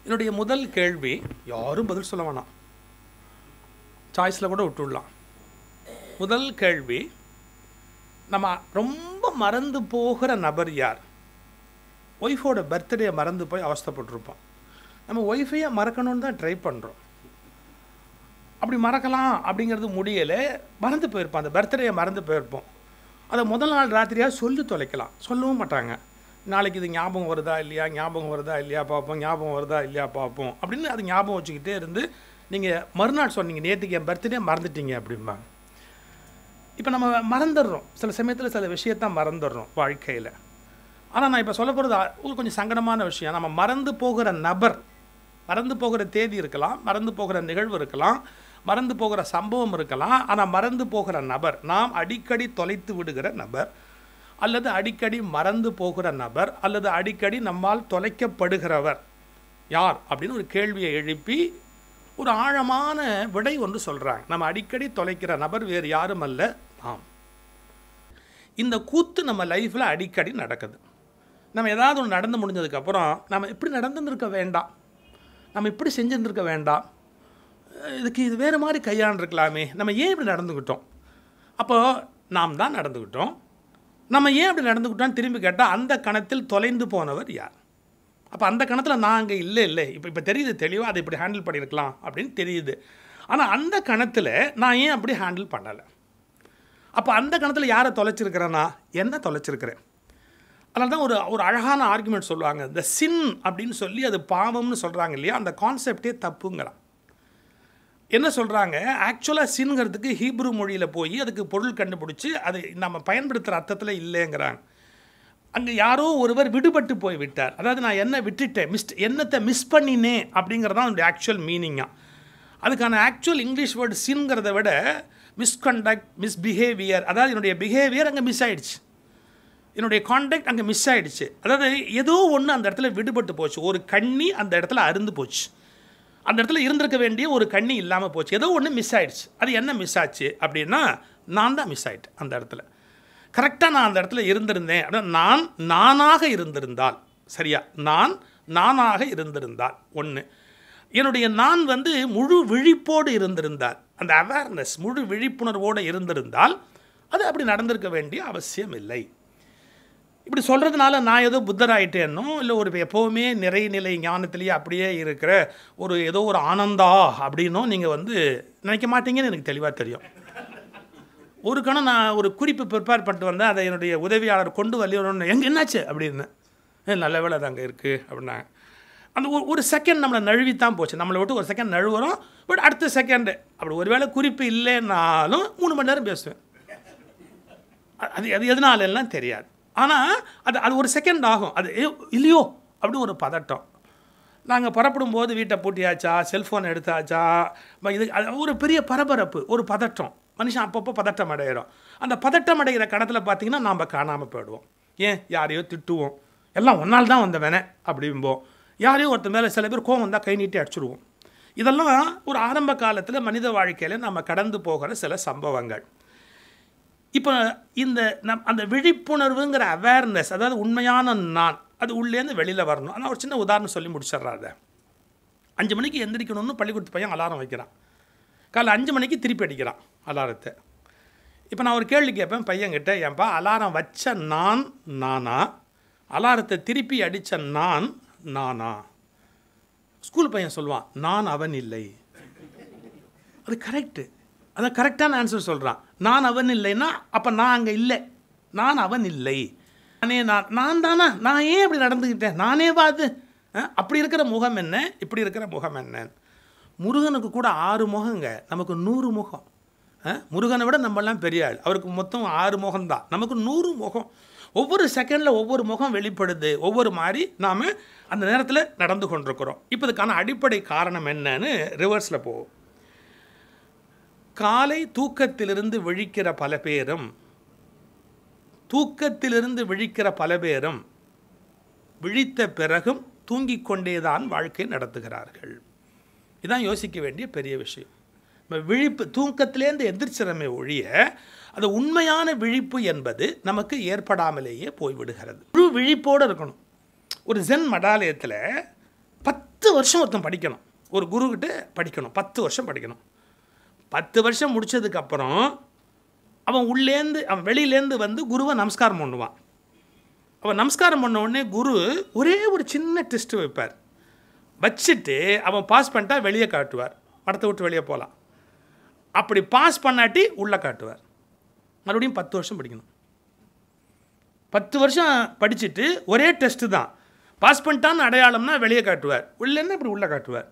என்னுடைய முதல் கேள்வி, யாரும் பதில் சொல்ல வேணாம், சாய்ஸில் கூட விட்டுடலாம். முதல் கேள்வி, நம்ம ரொம்ப மறந்து போகிற நபர் யார்? ஒய்ஃபோட பர்த்டே மறந்து போய் அவஸ்தைப்பட்டிருப்போம். நம்ம ஒய்ஃபையை மறக்கணும்னு தான் ட்ரை பண்ணுறோம். அப்படி மறக்கலாம் அப்படிங்கிறது முடியலை, மறந்து போயிருப்போம். அந்த பர்த்டேயை மறந்து போயிருப்போம். அதை முதல் நாள் ராத்திரியாக சொல்லி தொலைக்கலாம், சொல்லவும் மாட்டாங்க. நாளைக்கு இது ஞாபகம் வருதா இல்லையா, ஞாபகம் வருதா இல்லையா பார்ப்போம், ஞாபகம் வருதா இல்லையா பார்ப்போம் அப்படின்னு அது ஞாபகம் வச்சுக்கிட்டே இருந்து நீங்கள் மறுநாள் சொன்னீங்க, நேற்றுக்கு என் பர்த்டே மறந்துட்டீங்க அப்படிம்பாங்க. இப்போ நம்ம மறந்துடுறோம், சில சமயத்தில் சில விஷயத்தான் மறந்துடுறோம் வாழ்க்கையில். ஆனால் நான் இப்போ சொல்ல போகிறது கொஞ்சம் சங்கடமான விஷயம். நம்ம மறந்து போகிற நபர், மறந்து போகிற தேதி இருக்கலாம், மறந்து போகிற நிகழ்வு இருக்கலாம், மறந்து போகிற சம்பவம் இருக்கலாம். ஆனால் மறந்து போகிற நபர், நாம் அடிக்கடி தொலைத்து விடுகிற நபர், அல்லது அடிக்கடி மறந்து போகிற நபர், அல்லது அடிக்கடி நம்மால் தொலைக்கப்படுகிறவர் யார் அப்படின்னு ஒரு கேள்வியை எழுப்பி ஒரு ஆழமான விடை ஒன்று சொல்கிறாங்க. நம்ம அடிக்கடி தொலைக்கிற நபர் வேறு யாரும் அல்ல, நாம். இந்த கூத்து நம்ம லைஃப்பில் அடிக்கடி நடக்குது. நம்ம ஏதாவது ஒன்று நடந்து முடிஞ்சதுக்கப்புறம் நம்ம இப்படி நடந்துருக்க வேண்டாம், நம்ம இப்படி செஞ்சுருந்துருக்க வேண்டாம், இதுக்கு இது வேறு மாதிரி கையாண்டிருக்கலாமே, நம்ம ஏன் இப்படி நடந்துக்கிட்டோம், அப்போது நாம் தான் நடந்துக்கிட்டோம், நம்ம ஏன் அப்படி நடந்துக்கிட்டோன்னு திரும்பி கேட்டால் அந்த கணத்தில் தொலைந்து போனவர் யார்? அப்போ அந்த கணத்தில் நான் அங்கே இல்லை இப்போ தெரியுது தெளிவாக, அதை இப்படி ஹேண்டில் பண்ணியிருக்கலாம் அப்படின்னு தெரியுது. ஆனால் அந்த கணத்தில் நான் ஏன் அப்படி ஹேண்டில் பண்ணலை? அப்போ அந்த கணத்தில் யாரை தொலைச்சிருக்கிறேன்னா என்ன தொலைச்சிருக்கிறேன்? அதனால தான் ஒரு அழகான ஆர்குமெண்ட் சொல்லுவாங்க, இந்த சின் அப்படின்னு சொல்லி அது பாவம்னு சொல்கிறாங்க இல்லையா, அந்த கான்செப்டே தப்புங்கிறான். என்ன சொல்கிறாங்க, ஆக்சுவலாக சின்ங்கிறதுக்கு ஹீப்ரு மொழியில் போய் அதுக்கு பொருள் கண்டுபிடிச்சி அது நம்ம பயன்படுத்துகிற அர்த்தத்தில் இல்லைங்கிறாங்க. அங்கே யாரோ ஒருவர் விடுபட்டு போய் விட்டார், அதாவது நான் என்ன விட்டுட்டேன், என்னத்தை மிஸ் பண்ணினேன் அப்படிங்கிறது தான் அதனுடைய ஆக்சுவல் மீனிங்காக. அதுக்கான ஆக்சுவல் இங்கிலீஷ் வேர்டு சின்ங்கிறத விட மிஸ்கண்டக்ட், மிஸ்பிஹேவியர், அதாவது என்னுடைய பிஹேவியர் அங்கே மிஸ் ஆகிடுச்சு, என்னுடைய கான்டாக்ட் அங்கே மிஸ் ஆகிடுச்சு. அதாவது ஏதோ ஒன்று அந்த இடத்துல விடுபட்டு போச்சு, ஒரு கண்ணி அந்த இடத்துல அருந்து போச்சு, அந்த இடத்துல இருந்திருக்க வேண்டிய ஒரு கண்ணி இல்லாமல் போச்சு, ஏதோ ஒன்று மிஸ் ஆகிடுச்சு. அது என்ன மிஸ் ஆச்சு அப்படின்னா நான் தான் மிஸ் ஆகிட்டேன். அந்த இடத்துல கரெக்டாக நான் அந்த இடத்துல இருந்திருந்தேன் அப்படின்னா, நானாக இருந்திருந்தால், சரியா, நானாக இருந்திருந்தால் ஒன்று, என்னுடைய நான் முழு விழிப்போடு இருந்திருந்தால், அந்த அவேர்னஸ் முழு விழிப்புணர்வோடு இருந்திருந்தால் அது அப்படி நடந்திருக்க வேண்டிய அவசியம் இல்லை. இப்படி சொல்கிறதுனால நான் ஏதோ புத்தராயிட்டேன்னோ இல்லை ஒரு எப்போவுமே நிறைநிலை ஞானத்திலேயே அப்படியே இருக்கிற ஏதோ ஒரு ஆனந்தா அப்படின்னோ நீங்கள் நினைக்க மாட்டீங்கன்னு எனக்கு தெளிவாக தெரியும். ஒரு கணம் நான் ஒரு குறிப்பு ப்ரிப்பேர் பண்ணிட்டு வந்தேன், அதை என்னுடைய உதவியாளர் கொண்டு வரலையோன்னு, என்னாச்சு அப்படின்னு, நல்ல வேலை அது அங்கே இருக்குது அப்படின்னாங்க. அந்த ஒரு செகண்ட் நம்மளை நழுவித்தான் போச்சு, நம்மளை விட்டு ஒரு செகண்ட் நழுவுறோம், பட் அடுத்த செகண்டு அப்படி ஒரு வேளை குறிப்பு இல்லைன்னாலும் 3 மணி நேரம் பேசுவேன். அது எதனால எல்லாம் தெரியாது, ஆனால் அது ஒரு செகண்ட் ஆகும், அது இல்லையோ அப்படின்னு ஒரு பதட்டம். நாங்கள் புறப்படும் போது வீட்டை பூட்டியாச்சா, செல்ஃபோன் எடுத்தாச்சா, இது ஒரு பெரிய பரபரப்பு, ஒரு பதட்டம். மனுஷன் அப்பப்போ பதட்டம் அடைகிறோம். அந்த பதட்டம் அடைகிற கணத்தில் பார்த்திங்கன்னா நாம் காணாமல் போயிடுவோம். ஏன் யாரையோ திட்டுவோம், எல்லாம் ஒன்றால் தான் வந்தவனே அப்படிம்போம், யாரையோ ஒருத்தர் மேலே சில பேர் கோவம் வந்தால் கை நீட்டி அடிச்சுடுவோம். இதெல்லாம் ஒரு ஆரம்ப காலத்தில் மனித வாழ்க்கையில் நம்ம கடந்து போகிற சில சம்பவங்கள். இப்போ அந்த விழிப்புணர்வுங்கிற அவேர்னஸ், அதாவது உண்மையான நான், அது உள்ளேருந்து வெளியில் வரணும். ஆனால் ஒரு சின்ன உதாரணம் சொல்லி முடிச்சிட்றாரு. 5 மணிக்கு எந்திரிக்கணும்னு பள்ளிக்கூடத்து பையன் அலாரம் வைக்கிறான், காலை 5 மணிக்கு திருப்பி அடிக்கிறான் அலாரத்தை. இப்போ நான் ஒரு கேள்வி கேட்பேன் பையன்கிட்ட, ஏன்பா அலாரம் வச்ச நானா, அலாரத்தை திருப்பி அடித்த நானா? ஸ்கூல் பையன் சொல்லுவான், நான் அவன் இல்லை. அது கரெக்டு, அதான் கரெக்டான ஆன்சர் சொல்கிறான். நான் அவன் இல்லைன்னா அப்போ நான் அங்கே இல்லை, நான் அவன் இல்லை, நான் தானா, நான் ஏன் இப்படி நடந்துக்கிட்டேன், நானே அது அப்படி இருக்கிற முகம் என்ன, இப்படி இருக்கிற முகம் என்ன? முருகனுக்கு கூட 6 முகங்க, நமக்கு 100 முகம். முருகனை விட நம்மளாம் பெரிய ஆள், அவருக்கு மொத்தம் 6 முகம்தான், நமக்கு 100 முகம். ஒவ்வொரு செகண்டில் ஒவ்வொரு முகம் வெளிப்படுது, ஒவ்வொரு மாதிரி நாம் அந்த நேரத்தில் நடந்து கொண்டிருக்கிறோம். இப்போ இதுக்கான அடிப்படை காரணம் என்னன்னு ரிவர்ஸில் போவோம். காலை தூக்கத்திலிருந்து விழிக்கிற பல பேரும், தூக்கத்திலிருந்து விழிக்கிற பல பேரும் விழித்த பிறகும் தூங்கிக் கொண்டேதான் வாழ்க்கை நடத்துகிறார்கள். இதுதான் யோசிக்க வேண்டிய பெரிய விஷயம். விழிப்பு தூக்கத்திலேருந்து எந்திரிச்சிறமே ஒழிய அது உண்மையான விழிப்பு என்பது நமக்கு ஏற்படாமலேயே போய்விடுகிறது. முழு விழிப்போடு இருக்கணும். ஒரு ஜென் மடாலயத்தில் 10 வருஷம் ஒருத்தன் படிக்கணும், ஒரு குருக்கிட்ட படிக்கணும், 10 வருஷம் படிக்கணும். 10 வருஷம் முடித்ததுக்கப்புறம் அவன் அவன் வெளியிலேருந்து வந்து குருவை நமஸ்காரம் பண்ணுவான். அவன் நமஸ்காரம் பண்ண உடனே குரு ஒரே ஒரு சின்ன டெஸ்ட் வைப்பார். வச்சுட்டு அவன் பாஸ் பண்ணிட்டா வெளியே காட்டுவார், படத்தை விட்டு வெளியே போகலாம். அப்படி பாஸ் பண்ணாட்டி உள்ளே காட்டுவார். மறுபடியும் 10 வருஷம் படிக்கணும். 10 வருஷம் படிச்சுட்டு ஒரே டெஸ்ட்டு தான், பாஸ் பண்ணிட்டான்னு அடையாளம்னா வெளியே காட்டுவார், உள்ளேன்னா இப்படி உள்ளே காட்டுவார்.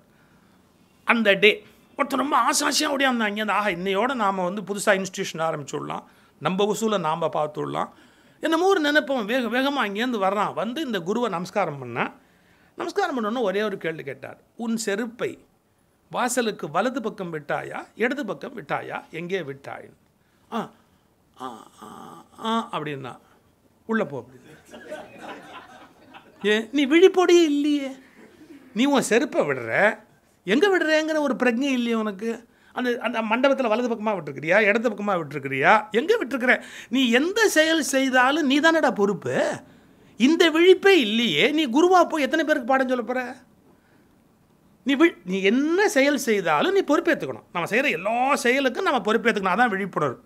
அந்த டே ஒருத்தர் ரொம்ப ஆசாசியாக ஓடியாந்தான் இங்கே. ஆஹா, இன்னையோட நாம் வந்து புதுசாக இன்ஸ்டியூஷன் ஆரம்பிச்சு விடலாம், நம்ம வசூலை நாம் பார்த்து விடலாம் என்னமோ ஒரு நினைப்போம். வேகமாக அங்கேருந்து வர்றான். வந்து இந்த குருவை நமஸ்காரம் பண்ணோன்னு ஒரே ஒரு கேள்வி கேட்டார். உன் செருப்பை வாசலுக்கு வலது பக்கம் விட்டாயா இடது பக்கம் விட்டாயா, எங்கே விட்டாய்? அப்படின்னா உள்ளே போ அப்படி. நீ விழிப்போடையே இல்லையே, நீ உன் செருப்பை விடுற, எங்கே விடுறேங்கிற ஒரு பிரஜை இல்லையே உனக்கு. அந்த அந்த மண்டபத்தில் வலது பக்கமாக விட்டுருக்கிறியா இடது பக்கமாக விட்டுருக்கிறியா, எங்கே விட்டுருக்கிற? நீ எந்த செயல் செய்தாலும் நீ தானடா பொறுப்பு. இந்த விழிப்பே இல்லையே, நீ குருவா போய் எத்தனை பேருக்கு பாடம் சொல்ல போகிற? நீ என்ன செயல் செய்தாலும் நீ பொறுப்பேற்றுக்கணும். நம்ம செய்கிற எல்லா செயலுக்கும் நம்ம பொறுப்பேற்றுக்கணும். அதான் விழிப்புணர்வு.